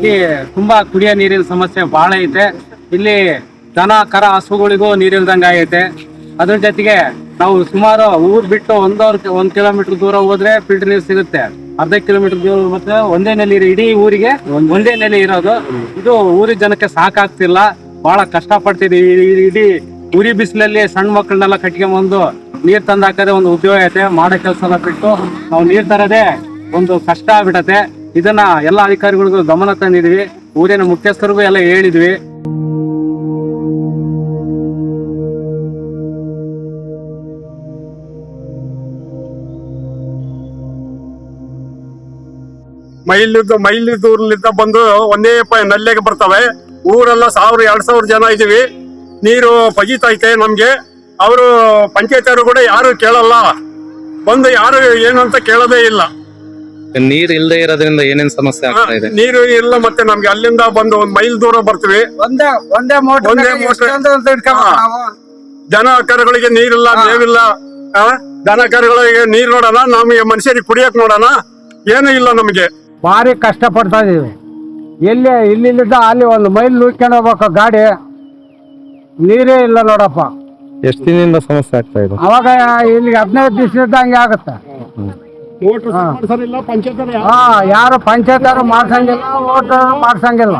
ಇಲ್ಲಿ ತುಂಬಾ ಕುಡಿಯೋ ನೀರಿನ ಸಮಸ್ಯೆ ಬಹಳ ಐತೆ. ಇಲ್ಲಿ ದನ ಕರ ಹಸುಗಳಿಗೂ ನೀರಿಲ್ದಂಗ ಆಗೈತೆ. ಅದ್ರ ಜೊತೆಗೆ ನಾವು ಸುಮಾರು ಊರ್ ಬಿಟ್ಟು 1 ಕಿಲೋಮೀಟರ್ ದೂರ ಹೋದ್ರೆ ಫಿಲ್ಟರ್ ನೀರು ಸಿಗುತ್ತೆ. ಅರ್ಧ ಕಿಲೋಮೀಟರ್ ದೂರ ಮತ್ತೆ ಒಂದೇ ನೆಲೆ ಇಡೀ ಊರಿಗೆ ಒಂದೇ ನೆಲೆ ಇರೋದು. ಇದು ಊರಿನ ಜನಕ್ಕೆ ಸಾಕಾಗ್ತಿಲ್ಲ, ಬಹಳ ಕಷ್ಟ ಪಡ್ತಿದೀವಿ. ಇಡೀ ಉರಿ ಬಿಸಿಲಲ್ಲಿ ಸಣ್ಣ ಮಕ್ಕಳನ್ನೆಲ್ಲ ಕಟ್ಕೊಂಡ್ಬಂದು ನೀರ್ ತಂದಾಕದೆ ಒಂದು ಉದ್ಯೋಗ ಐತೆ. ಮಾಡೋ ಕೆಲಸ ಎಲ್ಲ ಬಿಟ್ಟು ನಾವು ನೀರ್ ತರದೇ ಒಂದು ಕಷ್ಟ ಆಗ್ಬಿಟ್ಟತೆ. ಇದನ್ನ ಎಲ್ಲ ಅಧಿಕಾರಿಗಳಿಗೂ ಗಮನ ತಂದಿದ್ವಿ, ಊರಿನ ಮುಖ್ಯಸ್ಥರಿಗೂ ಎಲ್ಲ ಹೇಳಿದ್ವಿ. ಮೈಲ್ ದೂರಲಿಂದ ಬಂದು ಒಂದೇ ನಲ್ಲೆಗೆ ಬರ್ತವೆ. ಊರೆಲ್ಲ 1000-2000 ಜನ ಇದೀವಿ. ನೀರು ಪಗೀತೈತೆ ನಮ್ಗೆ. ಅವರು ಪಂಚಾಯತ್ ಕೂಡ ಯಾರು ಕೇಳಲ್ಲ, ಬಂದು ಯಾರು ಏನಂತ ಕೇಳೋದೇ ಇಲ್ಲ. ನೀರ್ ಇಲ್ಲದೆ ಇರೋದ್ರಿಂದ ಏನೇನ್ ಸಮಸ್ಯೆ ಆಗ್ತಾ ಇದೆ? ನೀರು ಇಲ್ಲ, ಮತ್ತೆ ನಮ್ಗೆ ಅಲ್ಲಿಂದ ಬಂದು 1 ಮೈಲ್ ದೂರ ಬರ್ತೀವಿ. ಒಂದೇ ಮೋಟರ್. ದನ ಕರುಗಳಿಗೆ ನೀರಿಲ್ಲ, ಮೇವಿಲ್ಲ. ದನ ಕರುಗಳಿಗೆ ನೀರ್ ನೋಡೋಣ, ನಮಗೆ ಮನುಷ್ಯರಿಗೆ ಕುಡಿಯಕ್ ನೋಡೋಣ, ಏನು ಇಲ್ಲ ನಮ್ಗೆ. ಭಾರಿ ಕಷ್ಟ ಪಡ್ತಾ ಇದೀವಿ. ಇಲ್ಲಿಂದ ಅಲ್ಲಿ 1 ಮೈಲ್ ನೂಕ್ಕೊಂಡು ಹೋಗ್ಬೇಕು ಗಾಡಿ, ನೀರೇ ಇಲ್ಲ ನೋಡಪ್ಪ. ಎಷ್ಟು ದಿನದಿಂದ ಸಮಸ್ಯೆ ಆಗ್ತಾ ಇದೆ? ಅವಾಗ ಇಲ್ಲಿಗೆ 15 ದಿವಸದಿಂದ ಹಂಗೆ ಆಗುತ್ತೆ. ಯಾರು ಪಂಚಾಯತ್ ಮಾಡ್ಸಂಗಿಲ್ಲ, ಓಟ್ ಮಾಡ್ಸಂಗಿಲ್ಲ.